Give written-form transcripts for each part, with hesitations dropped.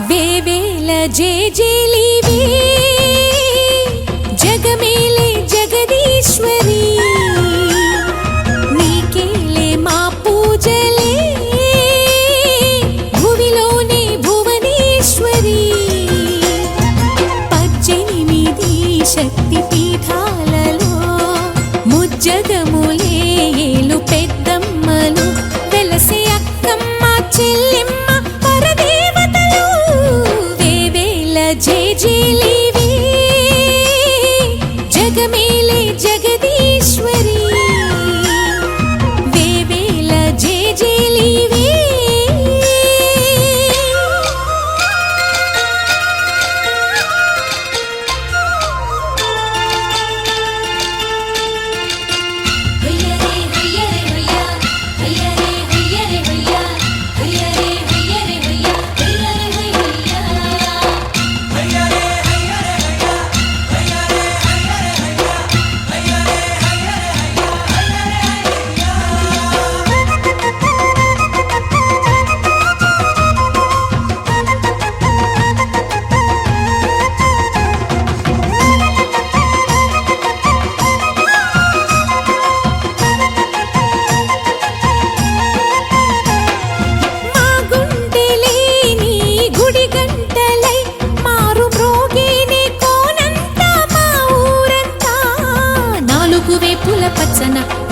వేవేల జేజేలివే జగమేలే జగదీశ్వరి నీకేలే మా పూజలే భువిలోనే భువనేశ్వరి 18 శక్తి పీఠాలలో ముజ్జగములే ఏలు పెద్దమ్మలు వెలసే అక్కమ్మ చెల్లెమ్మ పరదేవతలు వేవేల జేజేలివే జగమేలే జగదీశ్వరి వేవేల జేజేలివే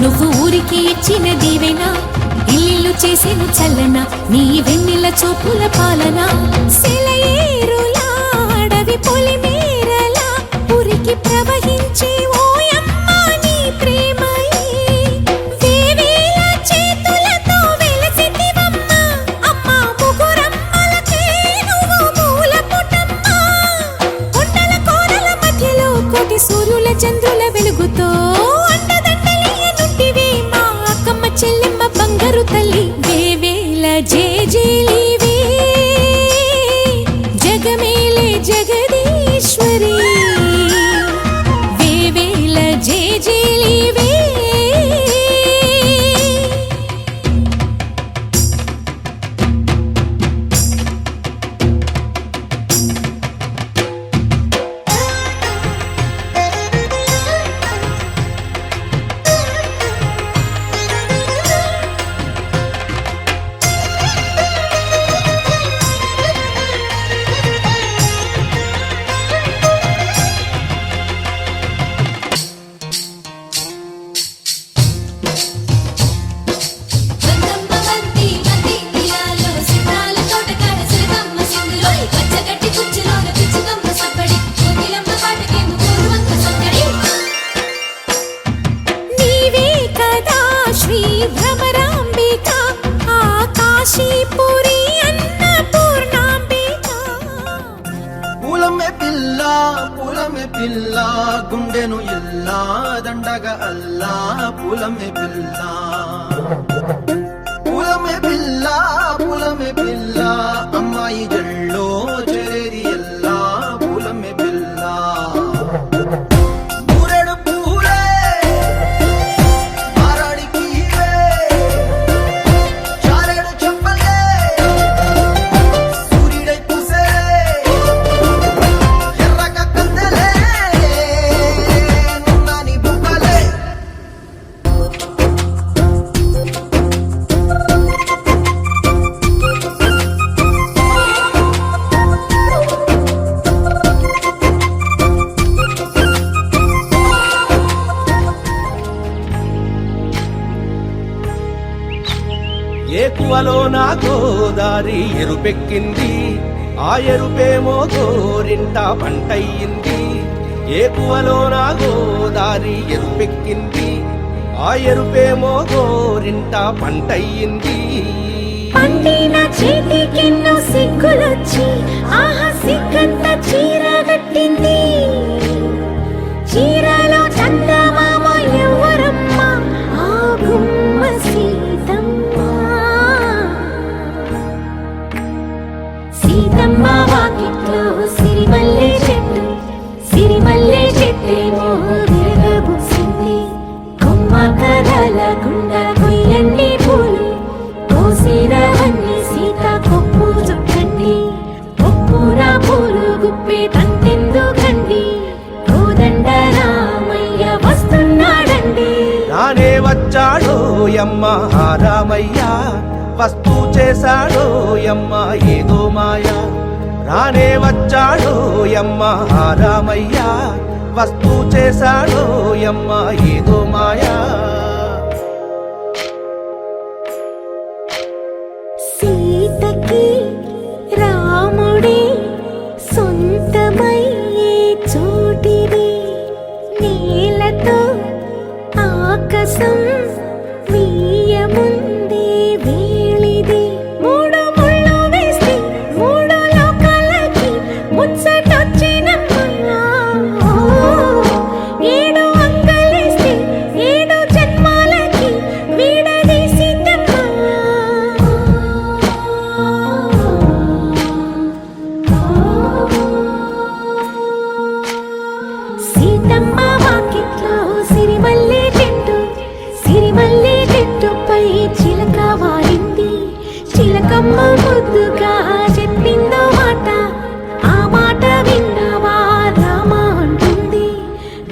నువ్వు ఊరికి ఇచ్చిన దీవెనా ఇల్లు చేసేను చల్లన నీ వెన్నెల చూపుల పాలన సెలయేరులా అడవి పొలిమేరలా ఉరికి ప్రవహించే ఓయమ్మ నీ ప్రేమయే వేవేల చేతులతో వెలసితివమ్మ అమ్మ ముగురమ్మలకే నువ్వు మూలపుటమ్మ కొండల కోరల మధ్యలో కోటి సూర్యుల చంద్రుల వెలుగుతో చెల్లెమ్మ బంగారు తల్లి వేవేల జేజేలివే జగమేలే జగదీశ్వరి వేవేల జేజేలివే పిల్ల గుండెను ఎల్లా దండగ అల్లా పూలమే పిల్ల పూలమే పిల్ల పూలమే పిల్ల అమ్మాయి జల్లో చేరేది ఎల్లా పూలమే పిల్ల ఏకువలో నా గోదారి ఎరుపెక్కింది ఆ ఎరుపేమో గోరింట పంటయ్యింది ఏకువలో నా గోదారి ఎరుపెక్కింది ఆ ఎరుపేమో గోరింట పంటయ్యింది పండిన చేతికెన్నో సిగ్గులొచ్చి ఆహా సిగ్గంత చీర కట్టింది చీరలో చందమామ ఎవరమ్మ ఆ గుమ్మ సీతమ్మ వాకిట్లో సిరిమల్లె చెట్టేమో తిరగబూసింది కొమ్మ కదలకుండా కొయ్యండి పూలు కోసిరవన్నీ సీత కొప్పు చుట్టండి కొప్పు యమ్మ ఆ రామయ్య, వస్తూ చేశాడో యమ్మ ఏదో మాయ. రానే వచ్చాడో యమ్మ ఆ రామయ్య, వస్తూ చేశాడో యమ్మ ఏదో మాయా. సీతకి రాముడే సొంతమయ్యే చోటిది, నేలతో ఆకాశం వీయముందే వేళిది. మూడు ముళ్ళు వేస్తే మూడు లోకాలకి ముచ్చటొచ్చినమ్మా, ఏడు అంగలేస్తే ఏడు జన్మాలకి వీడదీసిందమ్మా. సీతమ్మ వాకిట్లో సిరిమల్లె చెట్టు, సిరిమల్లె చెట్టుపై చిలక వాలింది. చిలకమ్మ ముద్దుగా చెప్పిందో మాట, ఆ మాట విన్నవా రామ అంటుంది.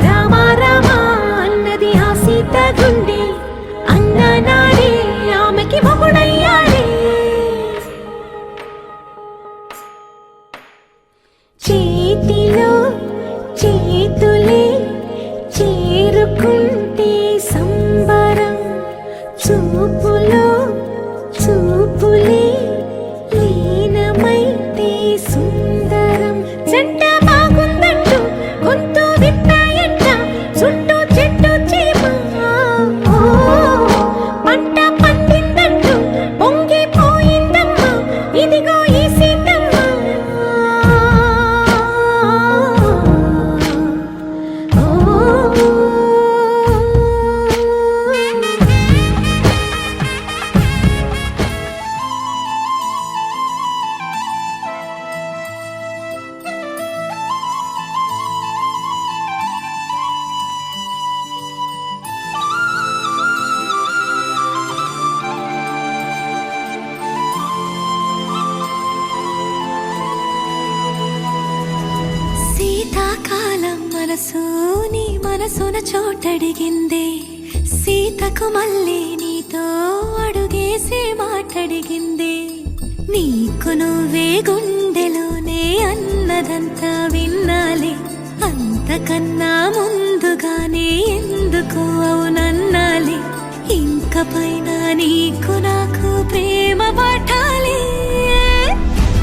రామ రామ అన్నది ఆ సీత గుండె, అన్న నాడే ఆమెకి మొగుడయ్యాడే. చేతిలో చేతులే చేరుకుంటే సంబరం, చూపులో చూపులే లీనమైతే సుందరం. జంట బాగుందంటూ గొంతు విప్పాయంట చుట్టూ చెట్టు చీమ, పంట పండిందంటూ పొంగిపోయిందమ్మా ఇదిగో ఈ సీతమ్మ. శీతాకాలం మనసు నీ మనసున చోటడిగిందే, సీతకు మళ్ళీ నీతో అడుగేసి మాటడిగిందే. నీకు నువ్వే గుండెలోనే అన్నదంతా విన్నాలే, అంతకన్నా ముందుగానే ఎందుకు అవునన్నాలే. ఇంక పైన నీకు నాకు ప్రేమ పాఠాలే.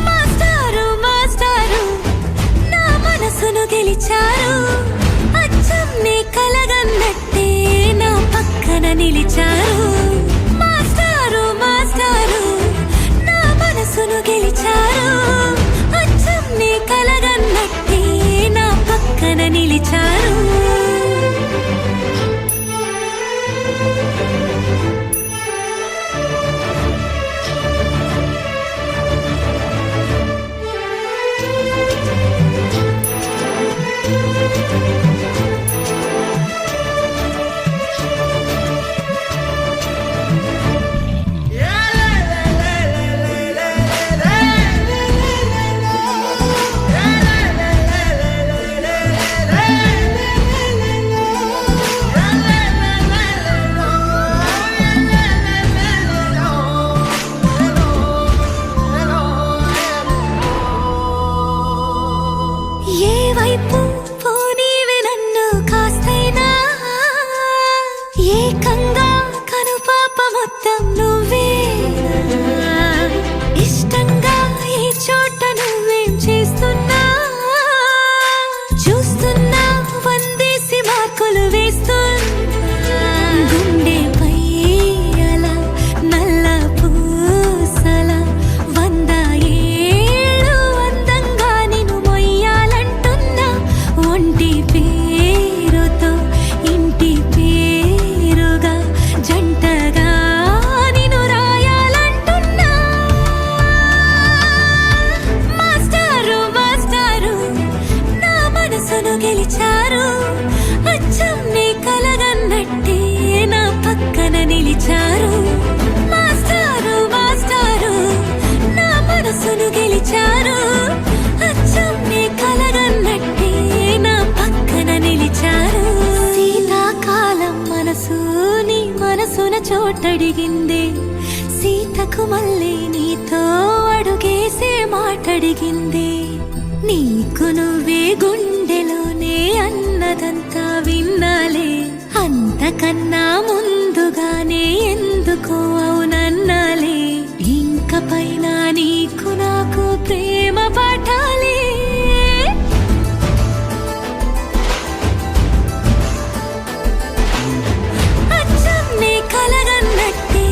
మాస్టారు మాస్టారు నా మనసును గెలిచారు, అచ్చం నీ కలగన్నట్టే నా పక్కన నిలిచారు. మాస్టారు మాస్టారు నా మనసును గెలిచారు, అచ్చం నీ కలగన్నట్టే నా పక్కన నిలిచారు. ఏ వైపు పోనీవి నన్ను కాస్తైనా, ఏకంగా కనుపాప మొత్తం నువ్వే. ఇష్టంగా ఈ చోట నువ్వేం చేస్తున్నా, చూస్తున్నా వందేసి మార్కులు వేస్తున్నా. గుండెపై అలా నల్ల పూసల 100 ఏళ్ళు అందంగా నిన్ను మొయ్యాలంటున్నా. ఒంటి పేరుతో ఇంటి పేరుగా జంటగా నిన్ను రాయాలంటున్నా. మాస్టారు మాస్టారు నా మనసును గెలిచారు, అచ్చం నీ కలగన్నట్టే నా పక్కన నిలిచారు. మాస్టారు మాస్టారు నా మనసును గెలిచారు, అచ్చం నీ కలగన్నట్టే నా పక్కన నిలిచారు. శీతాకాలం మనసు నీ మనసున చోటడి మాటడిగింది. నీకు నువ్వే గుండెలోనే అన్నదంతా విన్నాలే, అంతకన్నా ముందుగానే ఎందుకో అవునన్నాలే. ఇంక పైన నీకు నాకు ప్రేమ పాఠాలే. అచ్చం నీ కలగన్నట్టే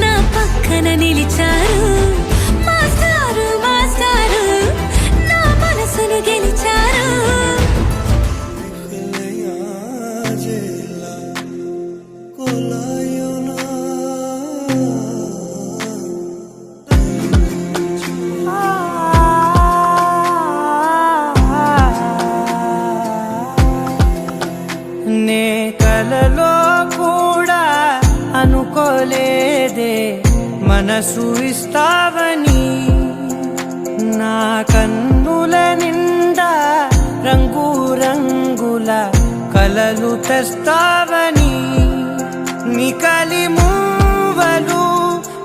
నా పక్కన నిలిచారు. మాస్టారు మాస్టారు నా మనసును గెలిచారు. నే కలలో కూడా అనుకోలేదే మనసు ఇస్తావని, నా కన్నుల నిండా రంగు రంగుల కలలు తెస్తావని. నికలి మూవలు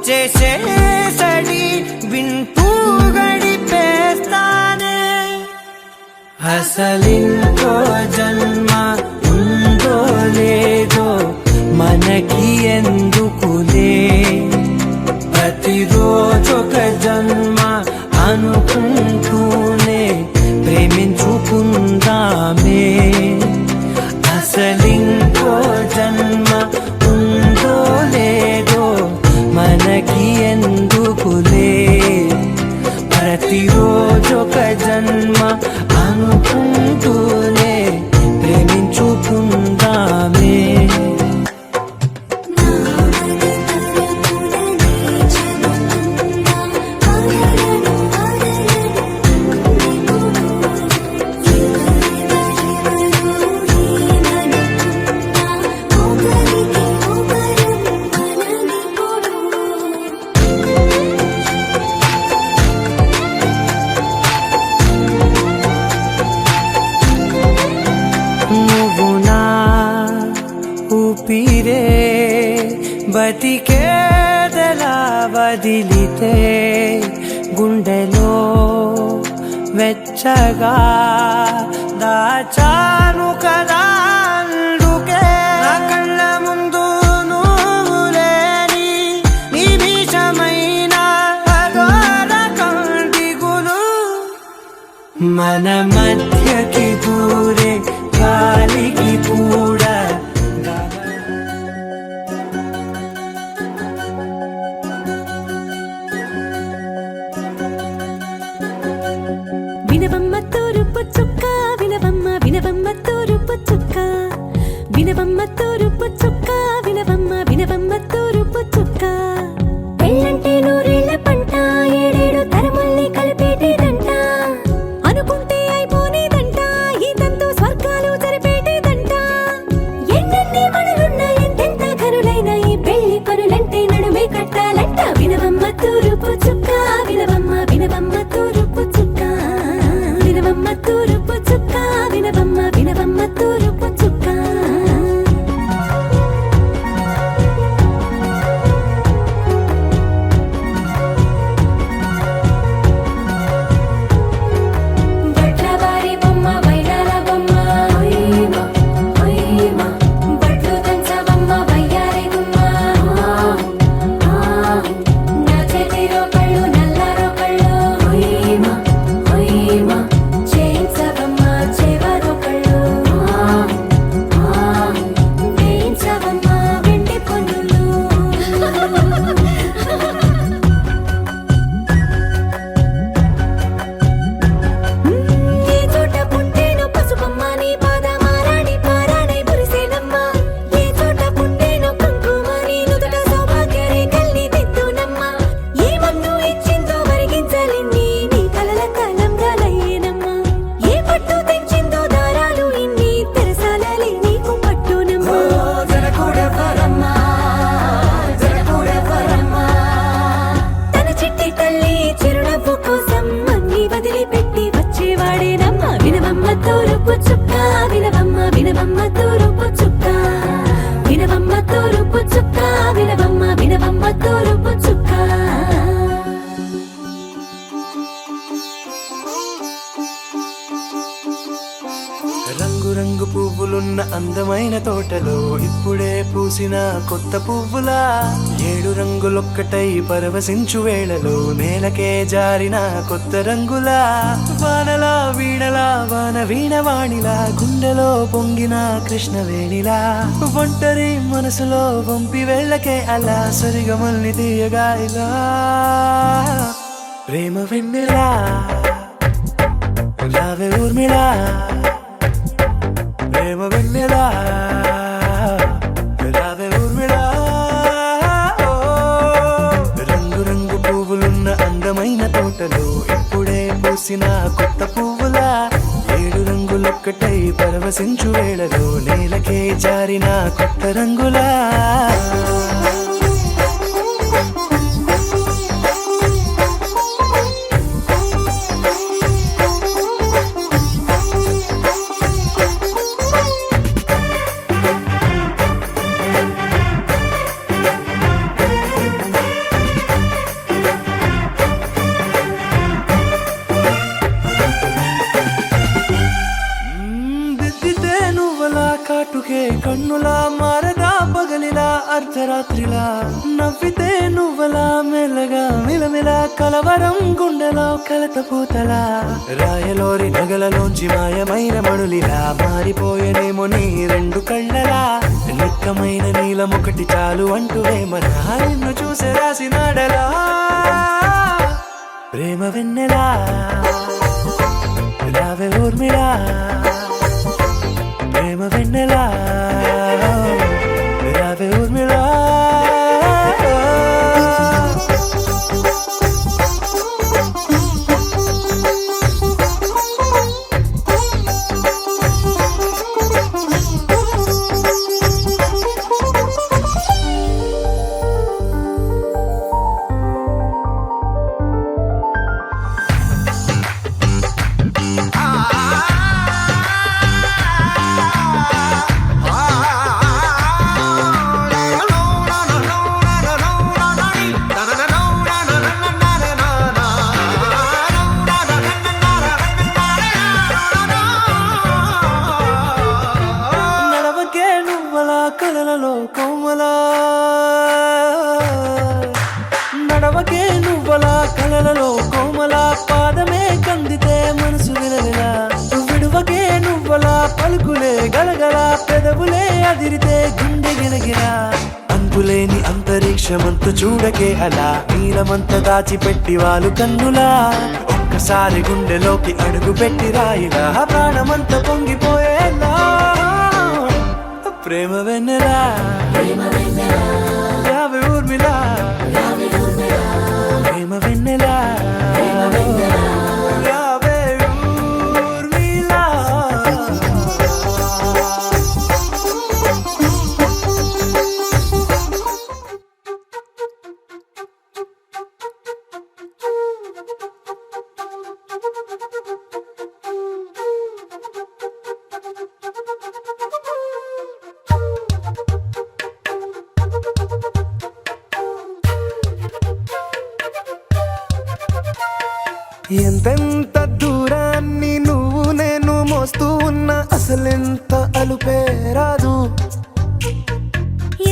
చేసేసడి వింటూ గడిపేస్తానే. అసలింకో జన్మ ఉందో లేదో మనకి ఎందుకులే, ప్రతిరోజొక జన్మ అనుకుంటూనే ప్రేమించుకుందామే. అసలింకో జన్మ ఉందో లేదో మనకి ఎందుకులే, ప్రతిరోజొక జన్మ అనుకుంటూనే ప్రేమించుకుందామే. ఊపిరే బతికేదలా వదిలితే, గుండెలో వెచ్చగా దాచాను కదా అందుకే. నా కళ్ళ ముందు నువ్వు లేని నిమిషమైన అఘోర కంటిగులు, మన మధ్యకి దూరే గాలికి కూడా వినవమ్మ తూరుపు చుక్క, వినవమ్మ వినవమ్మ తూరుపు చుక్క, వినవమ్మ తూరుపు చుక్క, వినవమ్మ వినవమ్మ తూరుపు చుక్క. పెళ్ళంటే నూరేళ్ల పంట, ఏడేడు తరముల్ని కలిపేటేదంట, అనుకుంటే అయిపోనేదంట, ఈ తంతు స్వర్గాలు జరిపేటేదంట. ఎన్నెన్ని మనులున్న ఎంతెంత కరులైన ఈ పెళ్లి పనులంటే నడుమే కట్టాలంట. వినవమ్మ తూరుపు చుక్క, వినవమ్మ వినవమ్మ తూరుపు చుక్క, వినవమ్మ తూరుపు చుక్క, వినవమ్మ వినవమ్మ తూరుపు చుక్క. బట్లవారి బొమ్మ వైరాల బొమ్మ, బట్లు దంచవమ్మ వయ్యారి గుమ్మ. నా చేతిలో కళ్ళు నల్లారో కళ్ళు, చేయించవమ్మ చేవరో కళ్ళు, వేయించవమ్మ వెండి పన్నులు. ఏ చోట పుట్టేనో పసుపమ్మ నీ పాదమారాణి పారాణై మురిసేనమ్మ, ఏ చోట పుట్టేనో కుంకుమ నీ నుదుట సౌభాగ్య రేఖల్ని దిద్దునమ్మ. ఏ మన్ను ఇచ్చిందో మరిగించలిన్ని నీ కలల కలంగా లయ్యేనమ్మ, ఏ పట్టు తెంచిందో దారాలు ఇన్ని తెరసాలలే నీకు పట్టునమ్మ. జనకూడెవ్వరమ్మ, జనకూడెవ్వరమ్మ, తన చిట్టి తల్లి చిరునవ్వు కోసం అన్ని వదిలిపెట్టి వచ్చేవాడేనమ్మ. వినవమ్మ తూరుపు చుక్క, వినవమ్మ వినవమ్మ తూరుపు చుక్క, వినవమ్మ తూరుపు చుక్క, వినవమ్మ వినవమ్మ తూరుపు చుక్క. రంగు రంగు పువ్వులున్న అందమైన తోటలో ఇప్పుడే పూసిన కొత్త పువ్వులా 7 రంగులొక్కటై పరవశించు వేళలో నేలకే జారిన కొత్త రంగులా వానలా వీణలా వాన వీణవాణిలా గుండెలో పొంగిన కృష్ణవేణిలా ఒంటరి మనసులో వంపి వెళ్ళకే అలా సరిగమల్ని తీయగా ఇలా ప్రేమ వెన్నెలా రావే ఊర్మిళా ప్రేమ వెన్నెలా రావే ఊర్మిళా రంగు రంగు పువ్వులున్న అందమైన తోటలో ఇప్పుడే పూసిన కొత్త పువ్వులా 7 రంగులొక్కటై పరవశించు వేళలో నేలకే జారిన కొత్త రంగులా కాటుకే కన్నులా మారదా పగలిలా అర్ధరాత్రిలా నవ్వితే నువ్వలా మెల్లగా మిలమిలా కలవరం గుండెలో కలత పూతలా రాయలోరి నగలలోంచి మాయమైన మణులిలా మారిపోయేనేమో నీ 2 కళ్ళలా నిక్కమైన నీలమొకటి చాలు అంటూ వేమనా నిన్ను చూసే రాసినాడలా ప్రేమ వెన్నెలా రావే ఊర్మిళా ప్రేమ వెన్నెలా రావే ఊర్మిళా కలలలో కోమలా నడవకే నువ్వలా కలలలో కోమలా పాదమే కందితే మనసు విలవిలా విడువకే నువ్వలా పలుకులే గలగల పెదవులే అదిరితే గుండె గిలగిలా అంతులేని అంతరిక్షమంత చూడకే అలా నీలమంత దాచిపెట్టి వాళ్ళు కన్నులా ఒక్కసారి గుండెలోకి అడుగు పెట్టి రాయిలా ప్రాణమంత పొంగిపోయేలా ప్రేమ వెన్నెలా రావే ఊర్మిళా ప్రేమ వెన్నెలా రావే ఊర్మిళా ఎంతెంత దూరాన్ని నువ్వు నేను మోస్తూ ఉన్నా అసలెంత అలుపే రాదు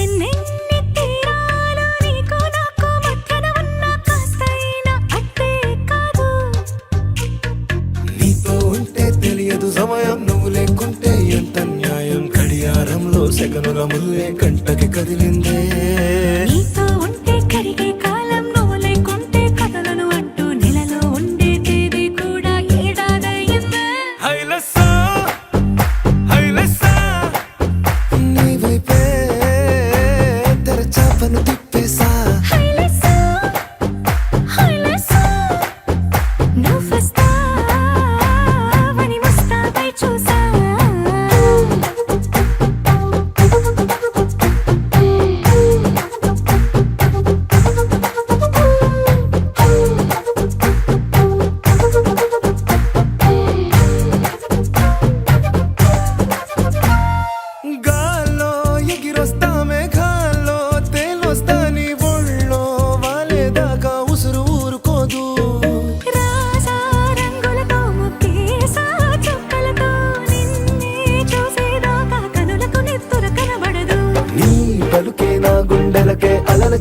ఎన్నెన్ని తీరాలు నీకు నాకు మధ్యన ఉన్న కాస్తైనా అట్టే కాదు నీతో ఉంటే తెలియదు సమయం నువ్వు లేకుంటే ఎంత న్యాయం గడియారంలో సెకనుల ముల్లే కంటకి కదిలిందే నీతో ఉంటే కరిగే కాలం నువ్వు లేకుంటే కథలను అంటూ నెలలో ఉండే తేదీ కూడా ఏడాదయ్యిందే నీ వైపే తెరచాపను తిప్పేసా నువ్వొస్తావని ముస్తాబై చూసా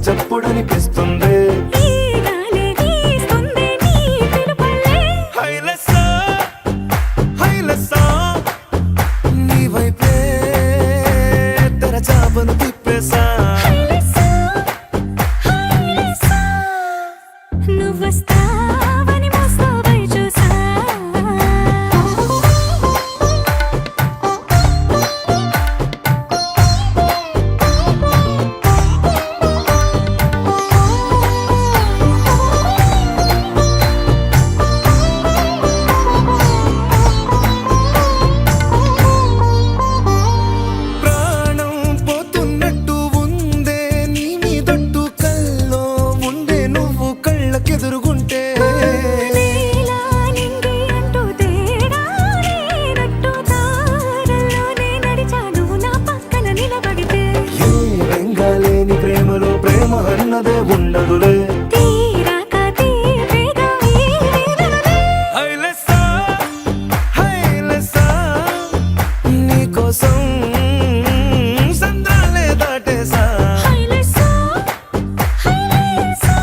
చప్పుడనిపిస్తుంది. ఈ గాలి వీస్తుంది నీ పిలుపులే హైలెస్సా హైలెస్సా నీ వైపే తెరచాపను తిప్పేసా. హైలెస్సా హైలెస్సా నువ్వొస్తావని మోస్తావై చూసా. ప్రాణం పోతున్నట్టు ఉందే నీ మీదొట్టు కల్లో ఉండే నువ్వు కళ్ళకెదురుగుంటే. నీలా నింగి అంటూ తేడా లేనట్టు తారల్లోనే నడిచా నువ్వు నా పక్కన నిలబడితే. ఏ వెంగాలేని ప్రేమలో ప్రేమ అన్నదే ఉండదులే. తీరాక తీపిగా ఈ వేదనలే హైలెస్సా హైలెస్సా నీకోసం సంద్రాలే దాటేసా. హైలెస్సా హైలెస్సా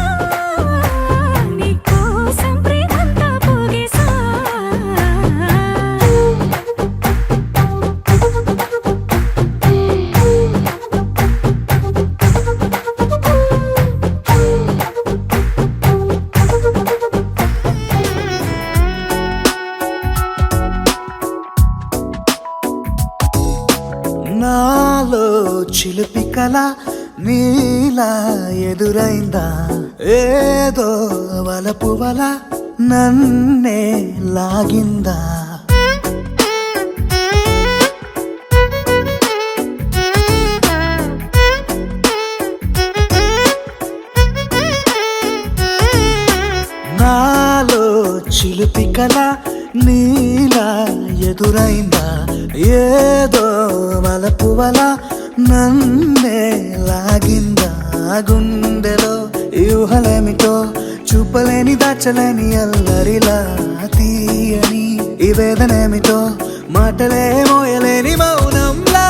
నీకోసం ప్రేమంతా పోగేసా. నాలో చిలిపి కల నీలా ఎదురైందా, ఏదో వలపు వల నన్నే లాగిందా. నాలో చిలిపి కల నీలా ఎదురైందా, ఏదో వలపు వల నన్నే లాగిందా. గుండెలో యూహలేమిటో చూపలేని దాచలేని అల్లరిలా తీయని ఈ వేదనేమిటో మాటలే మోయలేని మౌనంలా.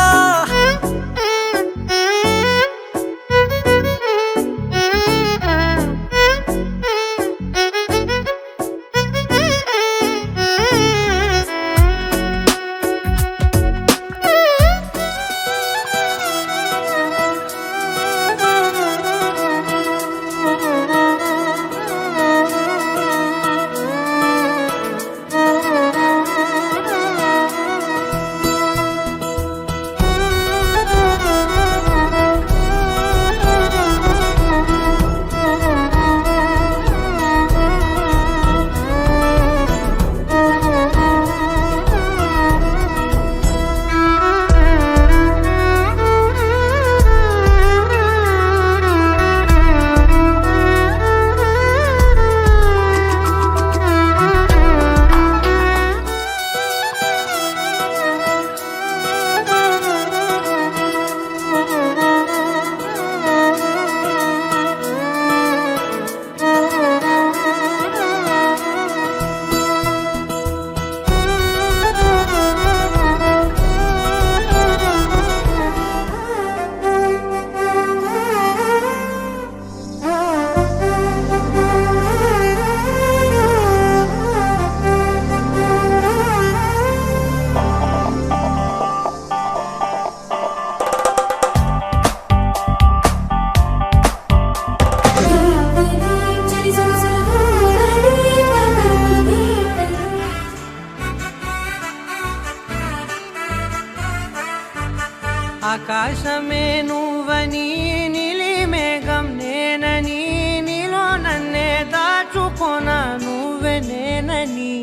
ఆకాశమే నువ్వని నీలి మేఘం నేనని నీలో నన్నే దాచుకొన నువ్వే నేనని.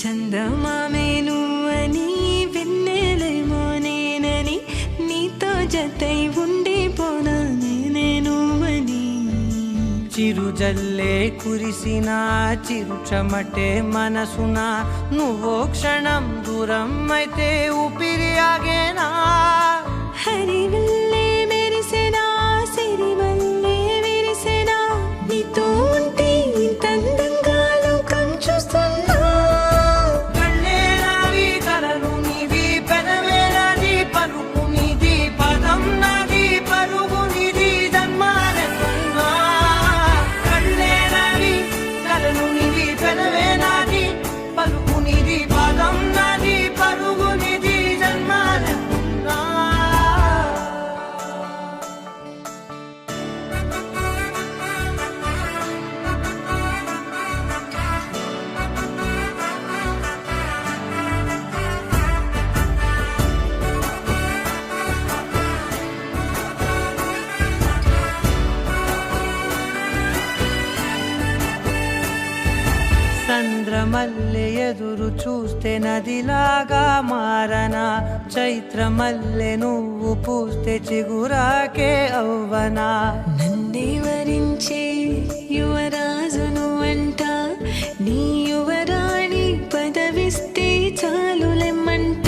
చందమామే నువ్వని వెన్నెలేమో నేనని నీతో జతై ఉండిపోనా నేనే నువ్వని. చిరుజల్లే కురిసిన చిరు చెమటే మనసున నువ్వో క్షణం దూరం అయితే ఊపిరి ఆగేనా. హరివల్లే మెరిసెనా సిరివల్లే విరిసెనా నీతో ఉంటే ఇంత అందంగా లోకం చూస్తున్నా. కళ్ళే నావి కలలు నీవి పెదవే నాది పలుకు నీది పదం నాది పరుగు నీది జన్మాలెన్నో వల్లే ఎదురు చూస్తే నదిలాగా మారనా చైత్ర మల్లె నువ్వు పూస్తే చిగురాకే అవ్వనా నన్నే వరించే యువరాజును అంట నీ యువరాణి పదవిస్తే చాలులెమ్మంట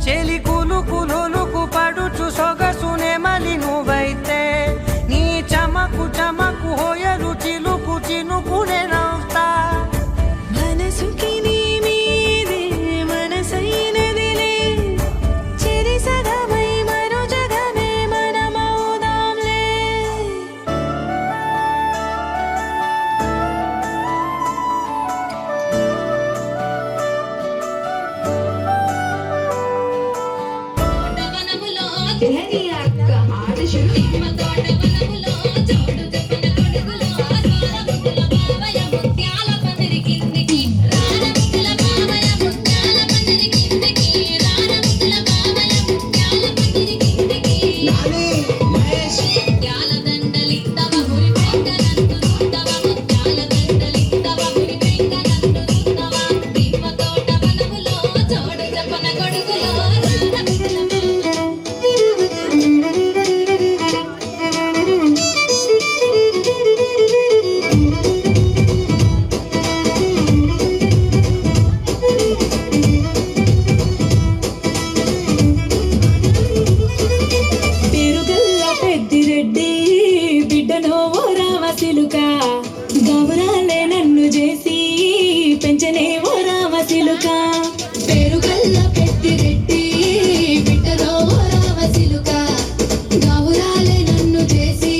చెలి కులుకు పడుచు సొగసునే మలి నువ్వైతే నీ చమకు చమకు హోయలు చిలుకు చినుకునే నవ్వుతా మనసుకి నీ మీదే మనసైనదిలే చెరి సగమై మరో జగమే మనమవుదాంలే దెహరీ అక్క ఆట శురు తోటవనములో చోడు చెప్పన కొడుకులో రానముల బావయ ముత్యాల పందిరి కిందికి రానముల బావయ ముత్యాల పందిరి కిందికి రానముల బావయ ముత్యాల పందిరి కిందికి నాని మహేష్ ముత్యాల దండలిత్తవ మురి పెంకనందు చూడవ ముత్యాల దండలిత్తవ మురి పెంకనందు చూడవ దీప తోటవనములో చోడు చెప్పన కొడుకులో పేరుగల్ల పెద్దిరెడ్డి బిడ్డనో ఓ రామసిలుక గౌరాలే నన్ను చేసి పెంచనే ఓ రామసిలుక పేరుగల్ల పెద్దిరెడ్డి బిడ్డలో రామసిలుక గౌరాలే నన్ను చేసి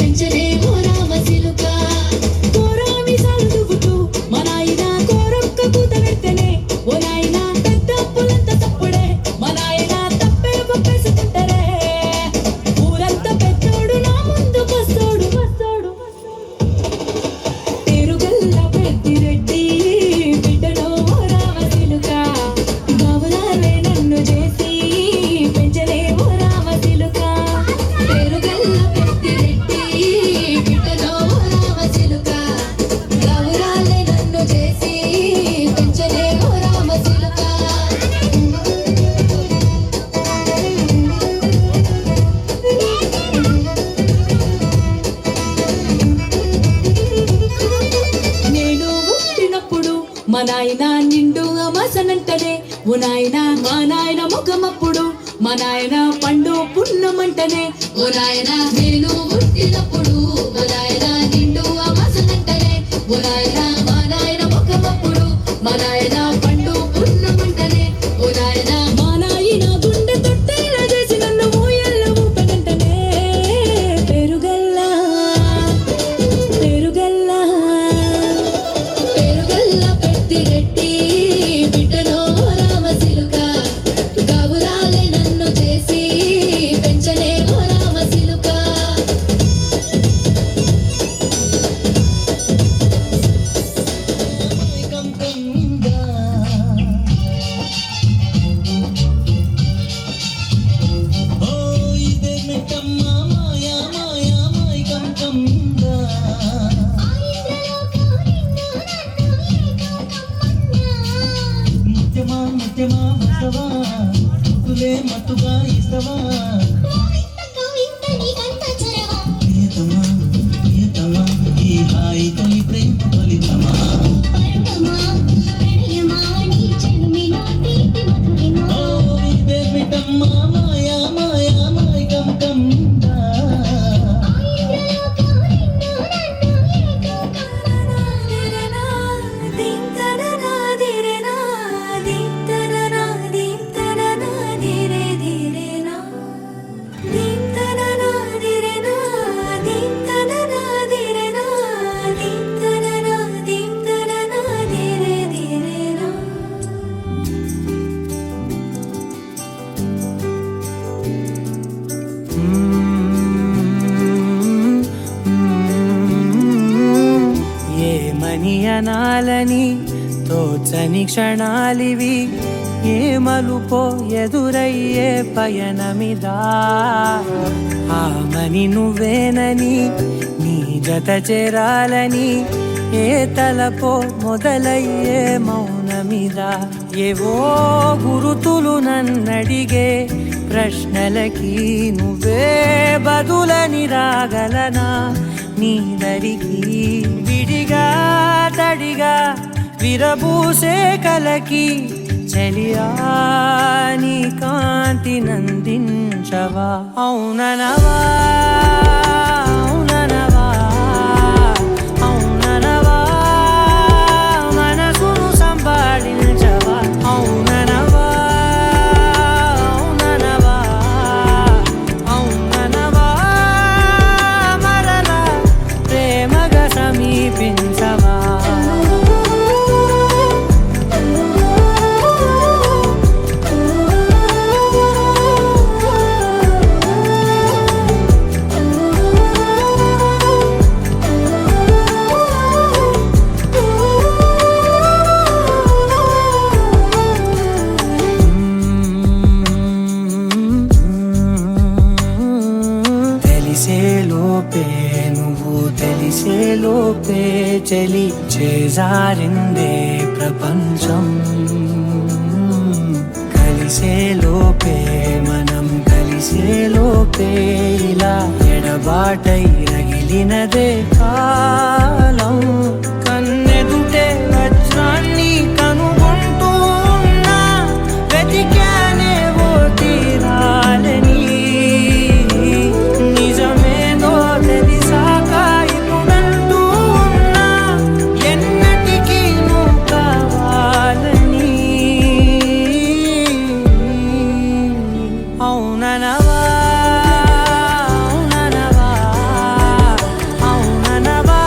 పెంచలే ఓ రామసిలుక కోరామి సాలుదువుతూ మా నాయన కోరొక్క కూత వెత్తనే ఓ నాయన పెద్ద పులంత తప్పుడే మా నాయన తప్పే ఒప్పేసుకుంటారే ఊరంతా పెద్దోడు నా ముందు వస్తోడు పేరుగల్ల పెద్దిరెడ్డి బిడ్డలో ఓ రామసిలుక గౌరాలే నన్ను చేసి పెంచలే ఓ రామసిలుక పేరుగల్ల పెద్దిరెడ్డి బిడ్డలో రామసిలుక గౌరాలే నన్ను చేసి పెంచలే ఓ రామసిలుక నేను పుట్టినప్పుడు మా నాయన నిండు అమాసనంటనే ఓ నాయన మా నాయన ముఖమప్పుడు మా నాయన పండు పున్నమంటనే ఓ నాయనా నేను పుట్టినప్పుడు మా నాయన నిండు అమాసనంటనే ఓ నాయనా మా నాయన ముఖమప్పుడు మా నాయన పండు పున్నమంటనే ఓ నాయనా మా నాయన గుండె తొట్టేలా చేసి నన్ను ఊయల్ల ఊపనంటనే పెరుగల్లా పేరుగల్ల పెద్దిరెడ్డి బిడ్డలో రామసిలుక గౌరాలే నన్ను చేసి పెంచలే ఓ రామసిలుక మత్తుగా ఇస్తవా ప్రియతమా ఈ హాయి తొలి ప్రేమ ఫలితమా ఓ ఇదే మిటమ్మా మాయా మాయా మాయకం కందా ఏమని అనాలని తోచని క్షణాలివి ఏ మలుపో ఎదురయ్యే పయనమిదా ఆమని నువ్వేనని నీ జత చేరాలని ఏ తలపో మొదలయ్యే మౌనమిదా ఏవో గురుతులు నన్నడిగే ప్రశ్నలకి నువ్వే బదులని రాగలనా నీ దరికి విడిగా తడిగా విరబూసే కలకి చలియా నీ కాంతి నందించవా అవుననవా అవుననవా అవుననవా మనసును సంపాదించవా అవుననవా అవుననవా అవుననవా మరలా ప్రేమగా సమీపించవా తెలిసేలోపే నువ్వు తెలిసేలోపే చలి చేజారిందే ప్రపంచం కలిసేలోపే మనం కలిసేలోపే ఇలా ఎడబాటై రగిలినదే కాలం కన్నెదుటే వజ్రాన్ని కనుగొంటూ ఉన్నా వెతికానే ఓ తీరాలని నిజమేదో తెలిసాక ఇప్పుడంటూ ఉన్నా ఎన్నటికీ నువ్వు కావాలని అవుననవా అవుననవా అవుననవా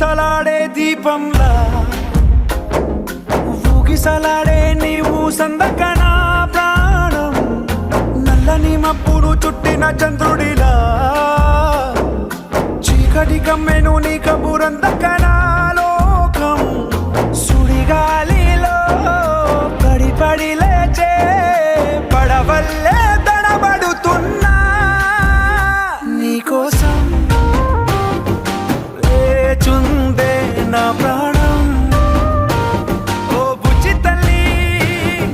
ఊగిసలాడే దీపంలా ఊగిసలాడే నీవు సందకనా ప్రాణం నల్లని మబ్బును చుట్టిన చంద్రుడిలా చీకటి కమ్మెను నీ కబురందకనా లోకం సుడిగాలిలో పడి పడి లేచే పడవల్లే తడబడుతున్నా నీకోసం లేచుందే నా ప్రాణం ఓ బుజ్జి తల్లి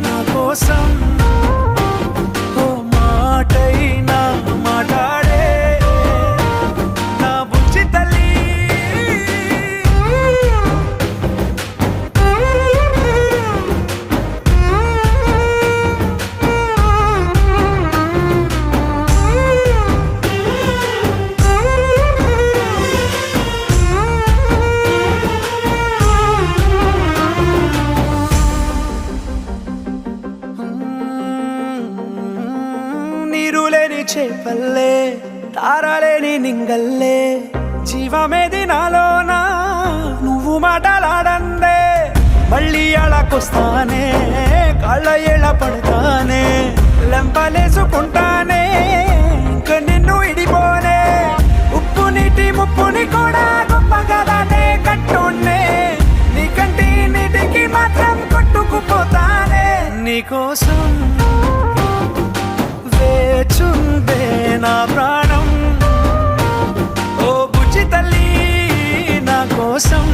నా కోసం ఓ మాటైనా మాట్లాడే నా బుజ్జి తల్లి నీరు లేని చేపల్లే తారలేని నింగల్లే జీవమేది నాలోనా నువ్వు మాటలాడందే మళ్ళీ అళకొస్తానే కాళ్ళ ఏళ్ళ పడతానే లెంపలేసుకుంటానే ఇంక నిన్ను ఇడిపోనే ఉప్పు నీటి ముప్పుని కూడా గొప్పగా దాటే కట్టున్నే నీ కంటి నీటికి మాత్రం కొట్టుకుపోతానే నీకోసం వేచుందే నా ప్రాణం ఓ బుజ్జి తల్లి నా కోసం